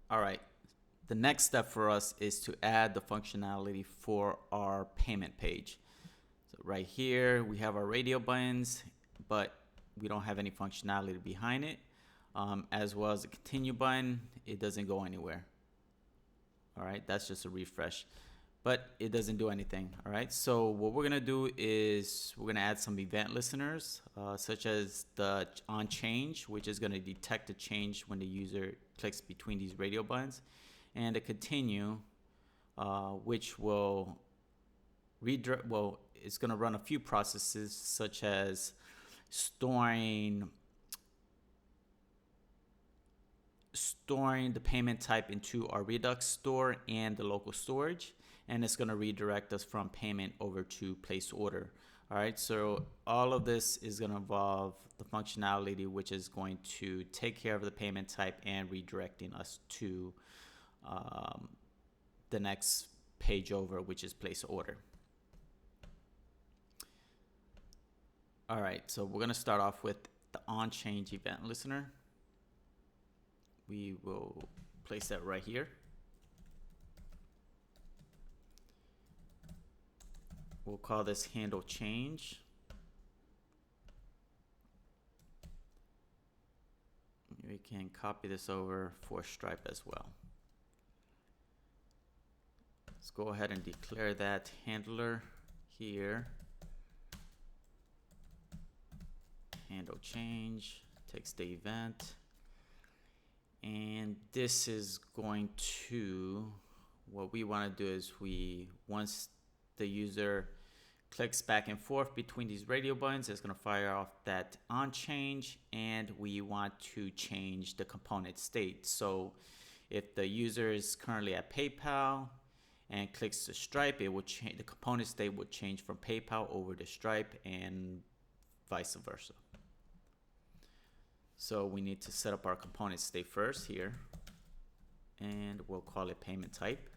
All right. The next step for us is to add the functionality for our payment page. So right here, we have our radio buttons, but we don't have any functionality behind it. As well as the continue button, it doesn't go anywhere. All right, that's just a refresh, but it doesn't do anything. All right, so what we're gonna do is we're gonna add some event listeners, such as the onchange, which is gonna detect a change when the user clicks between these radio buttons, and the continue, which will redirect. Well, it's gonna run a few processes such as storing the payment type into our Redux store and the local storage, and it's going to redirect us from payment over to place order. All right, so all of this is going to involve the functionality, which is going to take care of the payment type and redirecting us to the next page over, which is place order. All right, so we're going to start off with the onchange event listener. We will place that right here. We'll call this handle change. We can copy this over for Stripe as well. Let's go ahead and declare that handler here. Handle change takes the event. And this is going to, what we want to do is once the user clicks back and forth between these radio buttons, it's going to fire off that onchange, and we want to change the component state. So if the user is currently at PayPal and clicks to Stripe, it will change, the component state will change from PayPal over to Stripe and vice versa. So we need to set up our component state first here, and we'll call it payment type.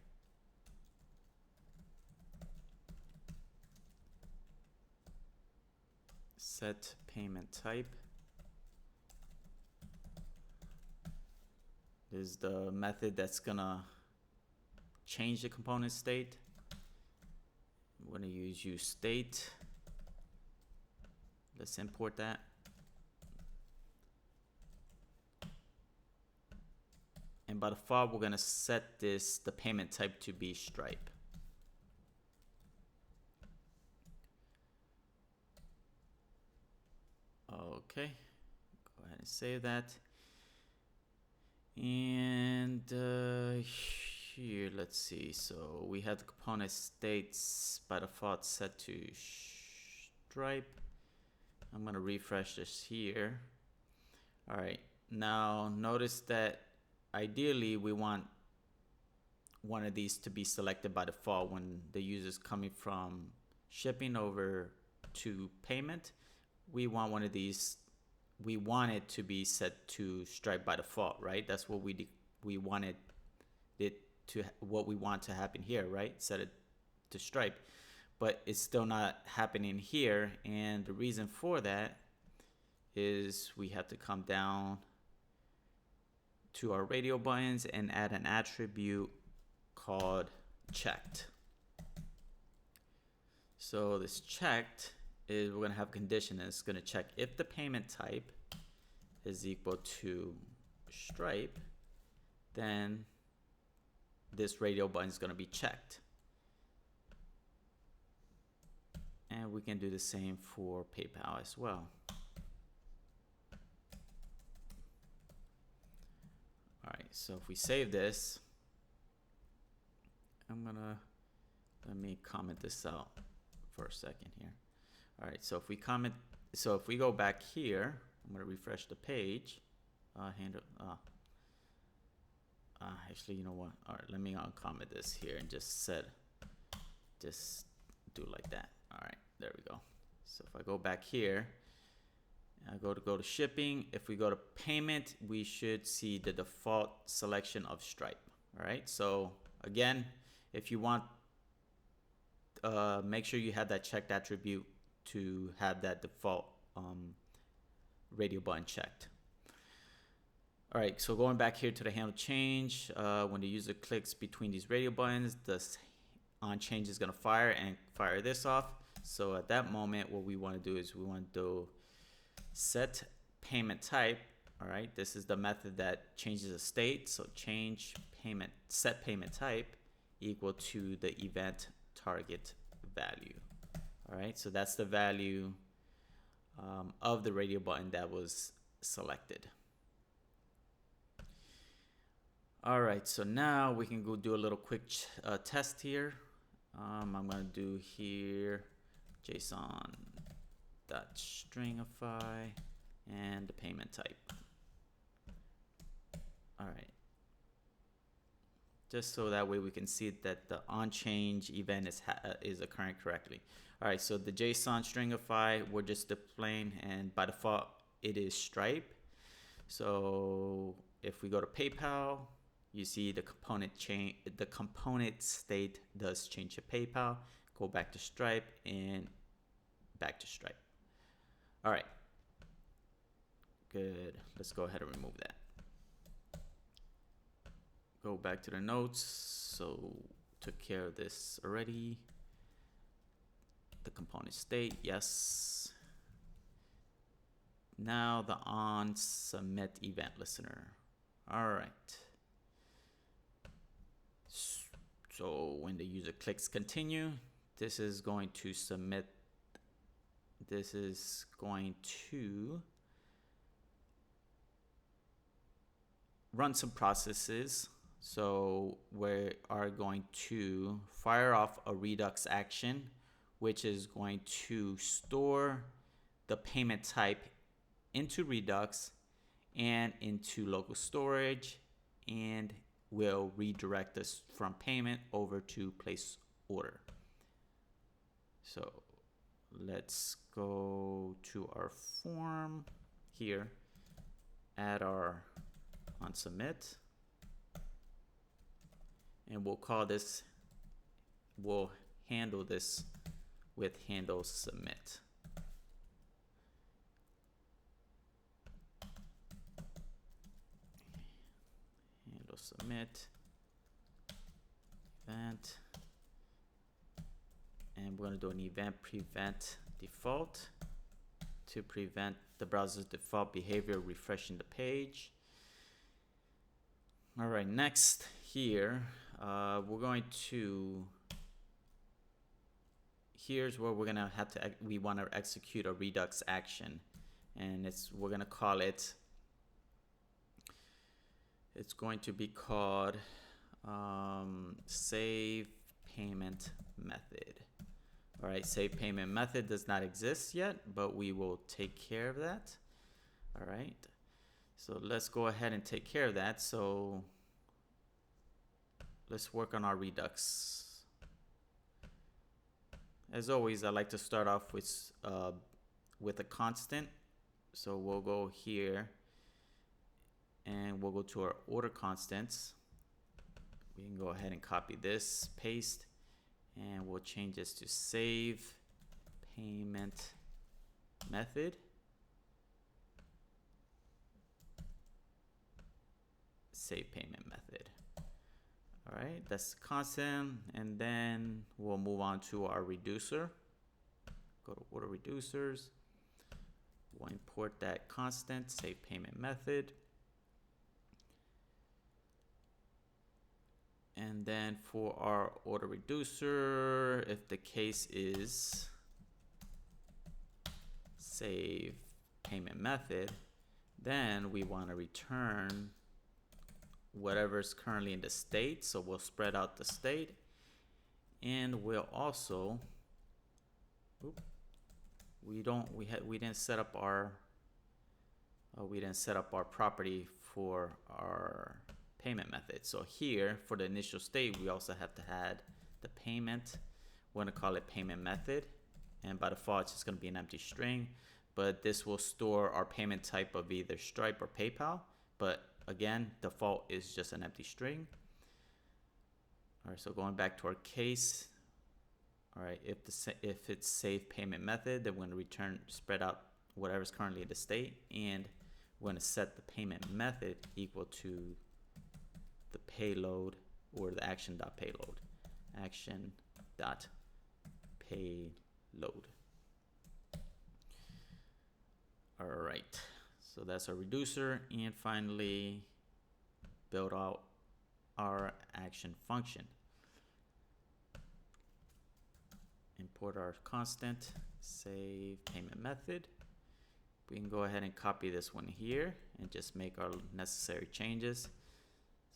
Set payment type. This is the method that's gonna change the component state. We're gonna use state. Let's import that. And by default, we're gonna set the payment type to be Stripe. Okay, go ahead and save that. And here, let's see. So we have the component states by default set to Stripe. I'm gonna refresh this here. All right, now notice that ideally we want one of these to be selected by default when the user is coming from shipping over to payment. We want one of these, we want it to be set to Stripe by default, right? That's what we wanted it to, what we want to happen here, right? Set it to Stripe, but it's still not happening here. And the reason for that is we have to come down to our radio buttons and add an attribute called checked. So this checked is, we're gonna have a condition, and it's gonna check if the payment type is equal to Stripe, then this radio button is gonna be checked. And we can do the same for PayPal as well. All right, so if we save this, let me comment this out for a second here. All right, so if we go back here, I'm gonna refresh the page. Actually, you know what? All right, let me uncomment this here and just do like that. All right, there we go. So if I go back here, I go to shipping. If we go to payment, we should see the default selection of Stripe. All right, so again, if you want, make sure you have that checked attribute to have that default radio button checked. All right, so going back here to the handle change, when the user clicks between these radio buttons, the onchange is going to fire and fire this off. So at that moment, what we want to do is we want to do set payment type. All right, this is the method that changes the state. So change payment, set payment type equal to the event target value. All right, so that's the value of the radio button that was selected. All right, so now we can go do a little quick test here. I'm gonna do here JSON.stringify and the payment type. All right, just so that way we can see that the onchange event is occurring correctly. All right, so the JSON stringify we're just displaying, and by default it is Stripe. So if we go to PayPal, you see the component state does change to PayPal. Go back to Stripe and back to Stripe. All right, good. Let's go ahead and remove that. Go back to the notes. So took care of this already. The component state, yes. Now the on submit event listener. All right. So when the user clicks continue, this is going to submit. This is going to run some processes. So we are going to fire off a Redux action, which is going to store the payment type into Redux and into local storage, and will redirect us from payment over to place order. So let's go to our form here, add our on submit, and we'll call this, we'll handle this with handle submit. Handle submit event, and we're going to do an event prevent default to prevent the browser's default behavior refreshing the page. All right, next here, we're going to, here's where we're gonna have to, we want to execute a Redux action, and we're gonna call it, it's going to be called save payment method. All right, save payment method does not exist yet, but we will take care of that. All right, so let's go ahead and take care of that. So let's work on our Redux. As always, I like to start off with a constant. So we'll go here and we'll go to our order constants. We can go ahead and copy this, paste, and we'll change this to save payment method. Save payment method. All right, that's constant, and then we'll move on to our reducer. Go to order reducers. We'll import that constant, save payment method. And then for our order reducer, if the case is save payment method, then we want to return whatever's currently in the state. So we'll spread out the state, and we'll also, we didn't set up our property for our payment method. So here for the initial state, we also have to add the payment. We're going to call it payment method, and by default it's just going to be an empty string, but this will store our payment type of either Stripe or PayPal, but again, default is just an empty string. All right, so going back to our case, all right, if it's save payment method, then we're going to return, spread out whatever's currently in the state, and we're going to set the payment method equal to the payload or the action.payload. Action.payload. All right, so that's our reducer. And finally, build out our action function. Import our constant, save payment method. We can go ahead and copy this one here and just make our necessary changes.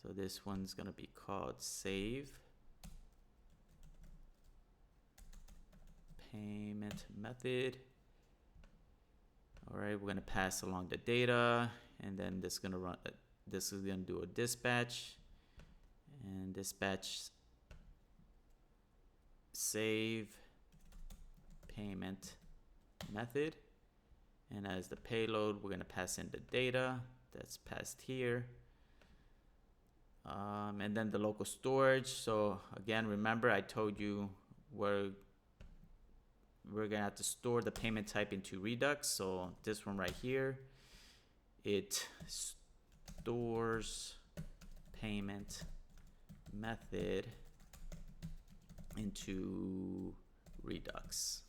So this one's going to be called save payment method. All right, we're going to pass along the data, and then this is going to run. This is going to do a dispatch, and dispatch save payment method. And as the payload, we're going to pass in the data that's passed here. And then the local storage. So again, remember I told you we're going to have to store the payment type into Redux. So this one right here, it stores payment method into Redux.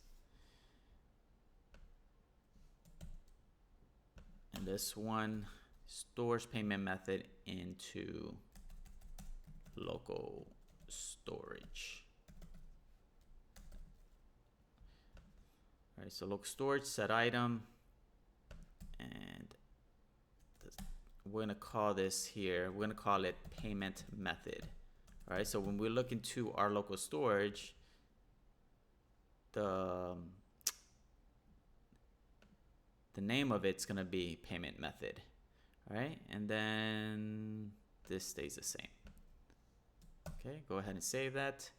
And this one stores payment method into local storage. All right, so local storage, set item, and we're gonna call this here, we're gonna call it payment method. All right, so when we look into our local storage, the name of it's gonna be payment method. All right, and then this stays the same. Okay, go ahead and save that.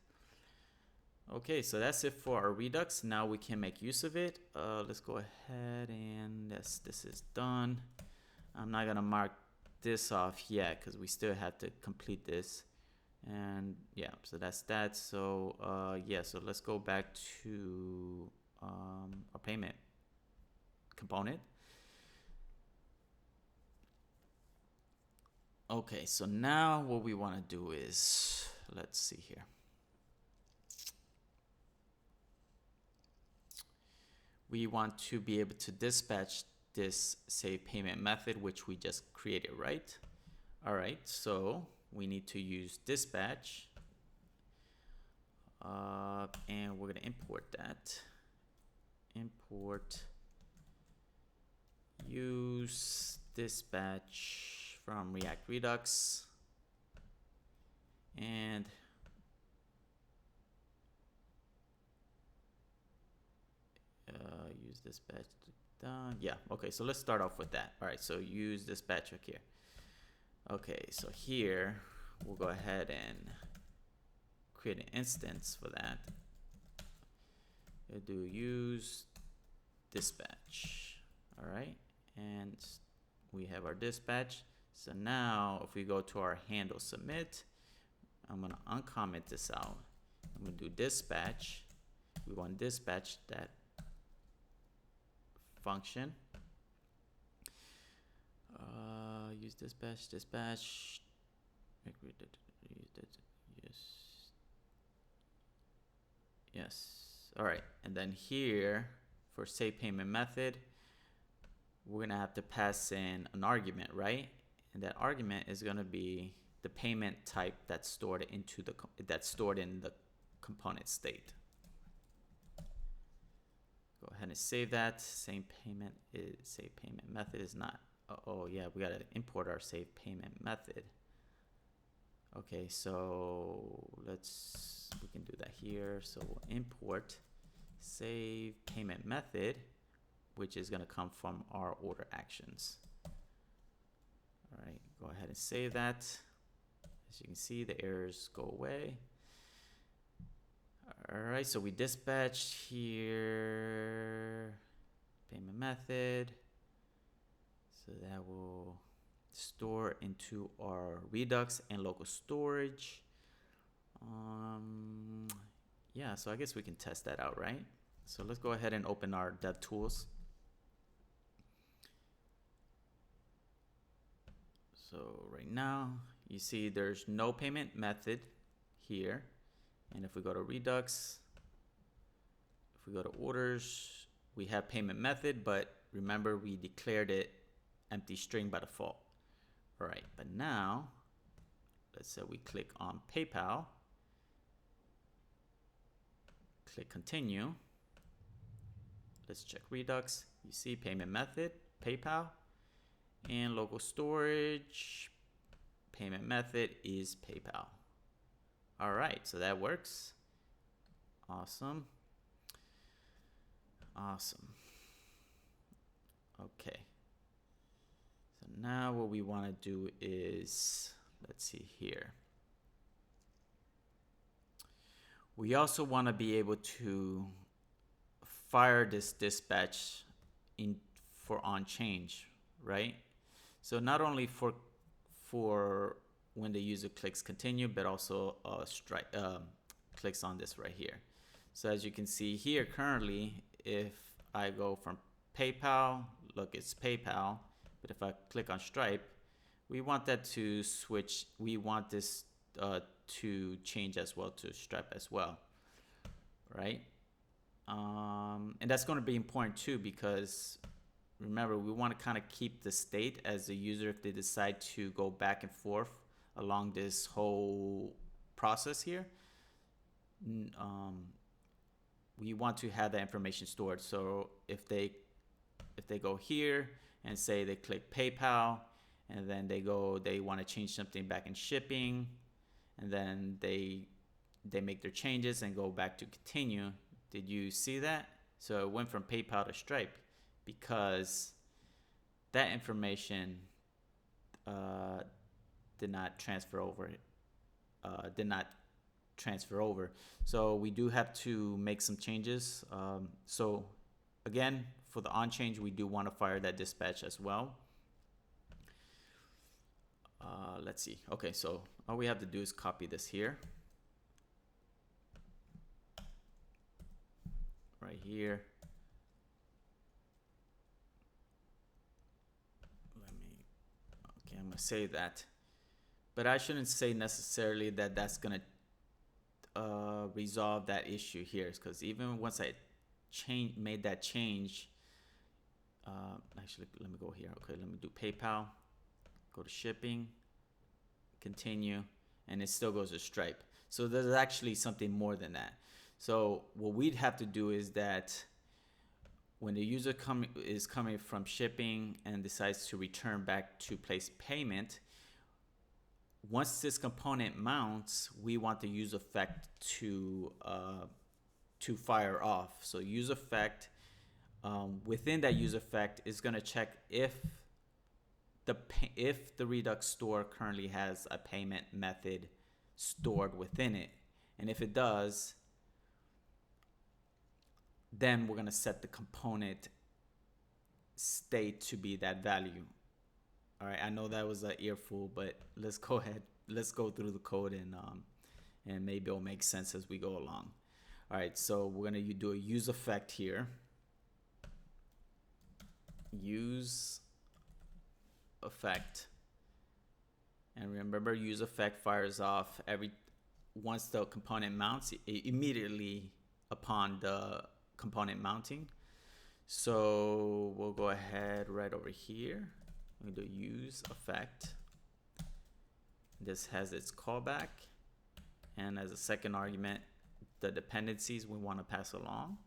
Okay, so that's it for our Redux. Now we can make use of it. Let's go ahead and yes, this is done. I'm not gonna mark this off yet because we still have to complete this. And yeah, so that's that. So yeah, so let's go back to our payment component. Okay, so now what we want to do is, let's see here. We want to be able to dispatch this save payment method, which we just created, right? All right, so we need to use dispatch, and we're gonna import that. Import use dispatch from React Redux, and use dispatch done. Yeah, okay, so let's start off with that. All right, so use dispatch right here. Okay, so here we'll go ahead and create an instance for that. We'll do use dispatch. All right, and we have our dispatch. So now if we go to our handle submit, I'm gonna uncomment this out. I'm gonna do dispatch. We want to dispatch that function. Use dispatch, dispatch. Yes. All right. And then here for save payment method, we're gonna have to pass in an argument, right? And that argument is gonna be the payment type that's stored into the in the component state. Go ahead and save that. Save payment method is not. Oh yeah, we gotta import our save payment method. Okay, so we can do that here. So we'll import save payment method, which is gonna come from our order actions. All right, go ahead and save that. As you can see, the errors go away. All right, so we dispatched here payment method. So that will store into our Redux and local storage. Yeah, so I guess we can test that out, right? So let's go ahead and open our DevTools. So right now, you see there's no payment method here. And if we go to Redux, if we go to orders, we have payment method, but remember we declared it empty string by default. All right, but now, let's say we click on PayPal, click continue. Let's check Redux. You see payment method, PayPal, and local storage, payment method is PayPal. All right, so that works. Awesome. Awesome. Okay. So now what we want to do is, let's see here. We also want to be able to fire this dispatch for onchange, right? So not only for when the user clicks continue, but also clicks on this right here. So as you can see here currently, if I go from PayPal, look, it's PayPal, but if I click on Stripe, we want that to switch. We want this to change as well to Stripe as well, right? And that's going to be important too, because remember, we want to kind of keep the state as the user if they decide to go back and forth along this whole process here. We want to have that information stored. So if they go here and say they click PayPal, and then they want to change something back in shipping, and then they make their changes and go back to continue. Did you see that? So it went from PayPal to Stripe because that information did not transfer over. So we do have to make some changes. So again, for the onchange, we do want to fire that dispatch as well. Let's see. Okay, so all we have to do is copy this here. Right here. I'm gonna say that, but I shouldn't say necessarily that that's gonna resolve that issue here, because even once I made that change, actually let me go here. Okay, let me do PayPal, go to shipping, continue, and it still goes to Stripe. So there's actually something more than that. So what we'd have to do is that when the user is coming from shipping and decides to return back to place payment, once this component mounts, we want the use effect to fire off. So use effect, within that use effect is going to check if the Redux store currently has a payment method stored within it, and if it does, then we're going to set the component state to be that value. All right, I know that was an earful, but let's go ahead. Let's go through the code and maybe it'll make sense as we go along. All right, so we're going to do a use effect here. Use effect. And remember, use effect fires off once the component mounts, immediately upon the component mounting. So we'll go ahead right over here. We do use effect. This has its callback, and as a second argument, the dependencies we want to pass along.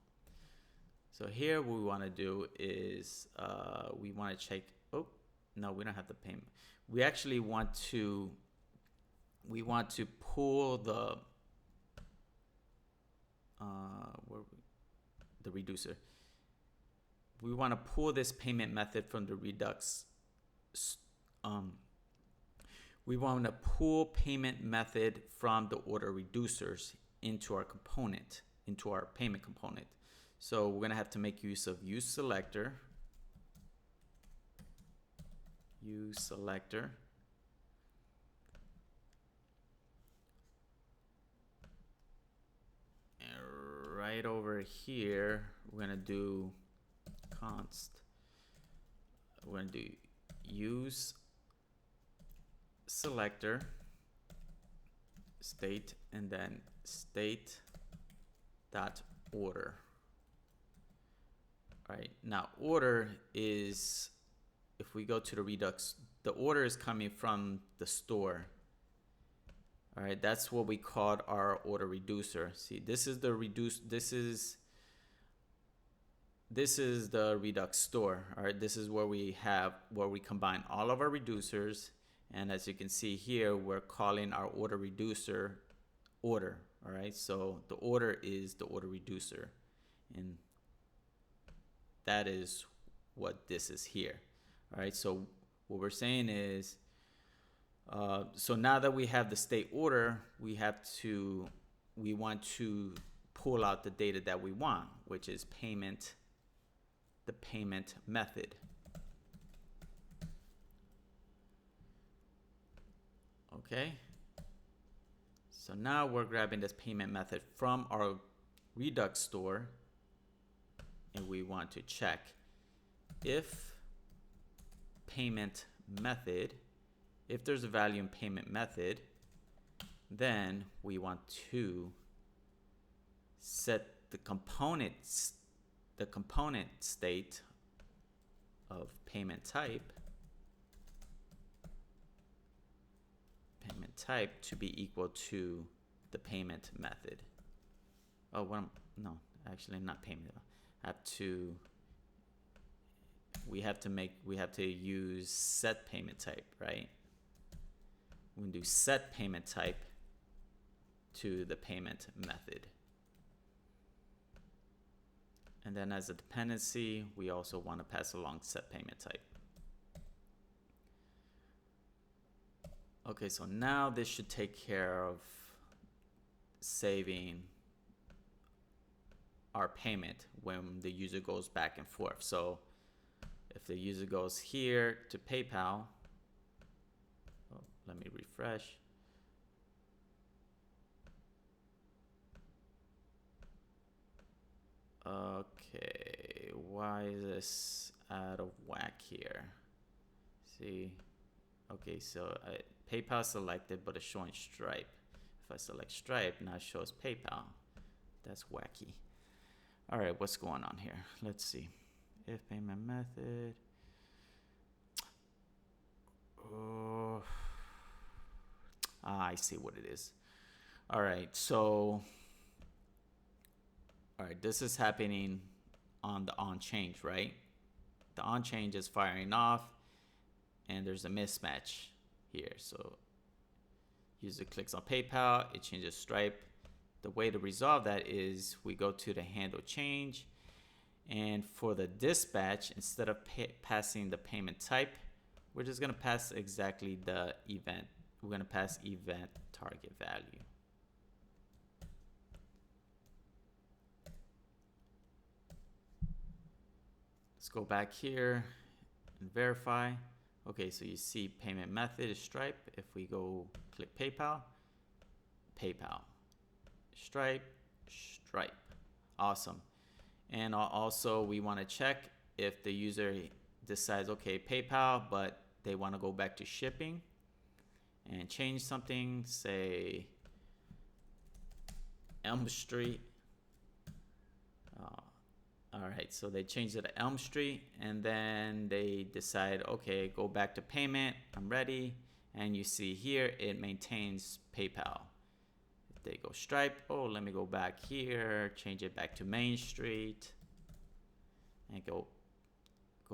So here what we want to do is we want to check. Oh no, we don't have the payment. We actually want to pull the reducer. We want to pull this payment method from the Redux. We want to pull payment method from the order reducers into our component, into our payment component. So we're going to have to make use of use selector. And right over here, we're going to do const. We're going to do use selector state and then state dot order. All right, now order is, if we go to the Redux, the order is coming from the store. All right, that's what we called our order reducer. See, this is the the Redux store. All right, this is where we combine all of our reducers. And as you can see here, we're calling our order reducer order. All right, so the order is the order reducer, and that is what this is here. All right, so what we're saying is, so now that we have the state order, we want to pull out the data that we want, which is payment, the payment method. Okay, so now we're grabbing this payment method from our Redux store, and we want to check if payment method, if there's a value in payment method, then we want to set the component state of payment type to be equal to the payment method. Oh, no, actually not payment. We have to use set payment type, right? We can do set payment type to the payment method. And then as a dependency, we also want to pass along set payment type. Okay, so now this should take care of saving our payment when the user goes back and forth. So if the user goes here to PayPal, oh, let me refresh. Okay, why is this out of whack here? See, okay, so PayPal selected, but it's showing Stripe. If I select Stripe, now it shows PayPal. That's wacky. All right, what's going on here? Let's see. If payment method. Oh, I see what it is. All right, so, all right, this is happening on the onchange, right? The onchange is firing off, and there's a mismatch here. So user clicks on PayPal, it changes Stripe. The way to resolve that is we go to the handle change, and for the dispatch, instead of passing the payment type, we're just gonna pass exactly the event. We're gonna pass event target value. Let's go back here and verify. Okay, so you see payment method is Stripe. If we go click PayPal, PayPal, Stripe, Stripe. Awesome. And also we want to check if the user decides, okay, PayPal, but they want to go back to shipping and change something, say Elm Street. All right, so they changed it to Elm Street, and then they decide, okay, go back to payment, I'm ready. And you see here, it maintains PayPal. If they go Stripe, oh, let me go back here, change it back to Main Street, and go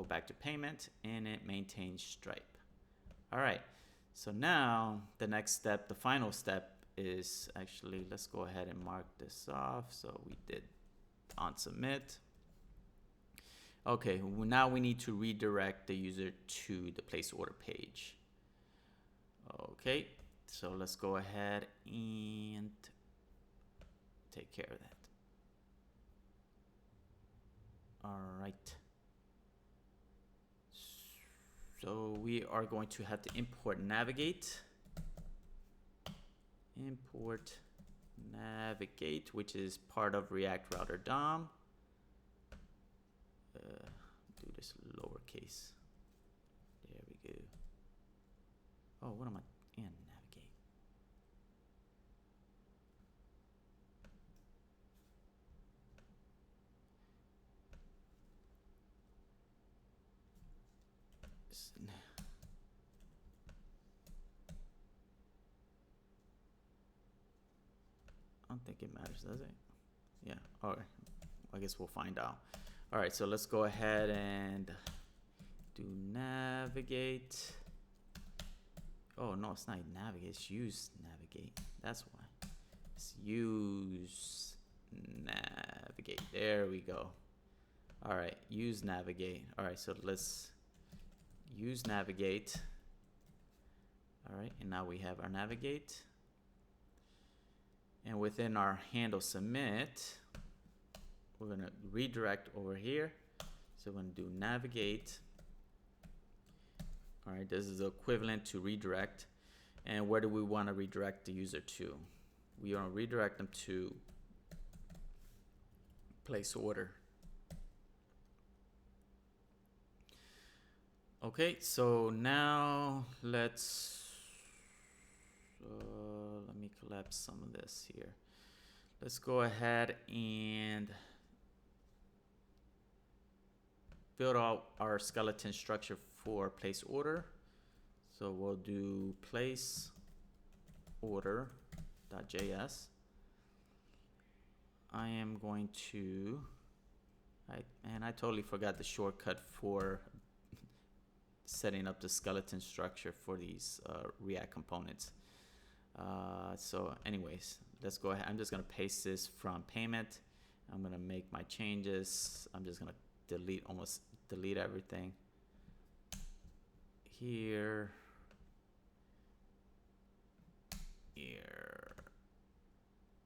back to payment, and it maintains Stripe. All right, so now the next step, the final step is actually, let's go ahead and mark this off. So we did on submit. Okay, well, now we need to redirect the user to the place order page. Okay, so let's go ahead and take care of that. All right. So we are going to have to import navigate. Import navigate, which is part of React Router DOM. Do this lowercase. There we go. Oh, what am I? and navigate. I don't think it matters, does it? Yeah. All right. I guess we'll find out. All right. So let's go ahead and do navigate. Oh no, it's not navigate. It's use navigate. That's why. It's use navigate. There we go. All right. Use navigate. All right. So let's use navigate. All right. And now we have our navigate. And within our handle submit, we're going to redirect over here. So we're going to do navigate. All right, this is equivalent to redirect. And where do we want to redirect the user to? We want to redirect them to place order. Okay, so now let's let me collapse some of this here. Let's go ahead and build out our skeleton structure for place order. So we'll do place order.js. I am going to, I totally forgot the shortcut for setting up the skeleton structure for these React components. So anyways, let's go ahead. I'm just going to paste this from payment. I'm going to make my changes. I'm just going to delete everything here,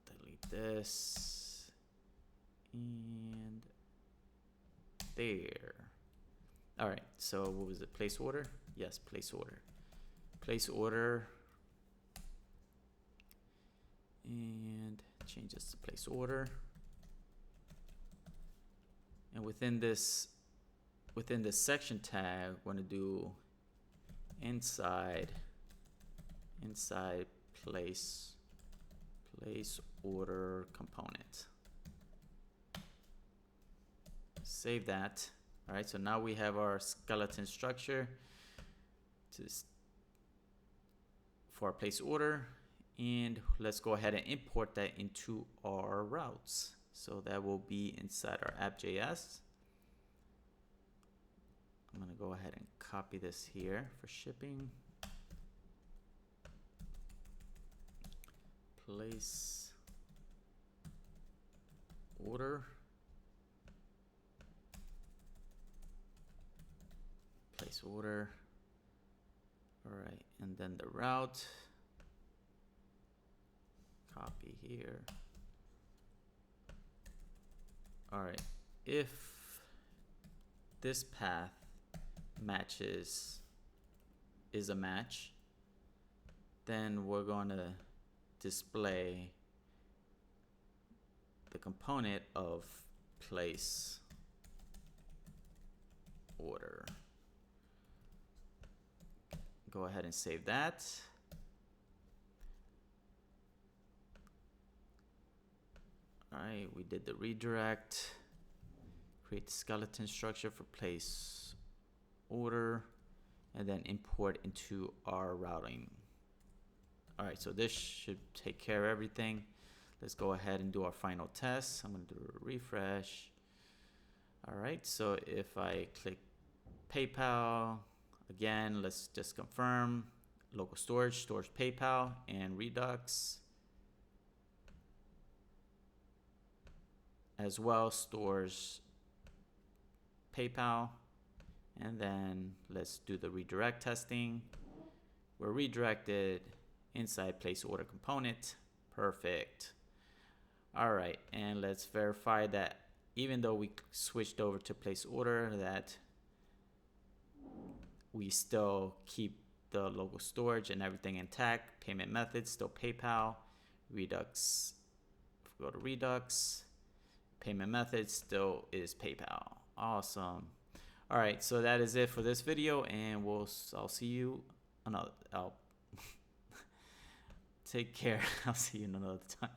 delete this, and there. All right, so what was it? Place order? Yes, place order. Place order. And change this to place order. And within this section tag, we're going to do inside place order component. Save that. All right, so now we have our skeleton structure for our place order. And let's go ahead and import that into our routes. So that will be inside our app.js. I'm going to go ahead and copy this here for shipping. Place order. Place order. All right, and then the route. Copy here. All right, if this path is a match, then we're going to display the component of place order. Go ahead and save that. All right, we did the redirect, create the skeleton structure for place order, and then import into our routing. All right, so this should take care of everything. Let's go ahead and do our final test. I'm going to do a refresh. All right, so if I click PayPal, again, let's just confirm local storage, stores PayPal, and Redux. As well stores PayPal, and then let's do the redirect testing. We're redirected inside place order component. Perfect. All right, and let's verify that even though we switched over to place order, that we still keep the local storage and everything intact. Payment method still PayPal. Redux, if we go to Redux, payment method still is PayPal. Awesome. All right, so that is it for this video, and I'll see you Take care. I'll see you another time.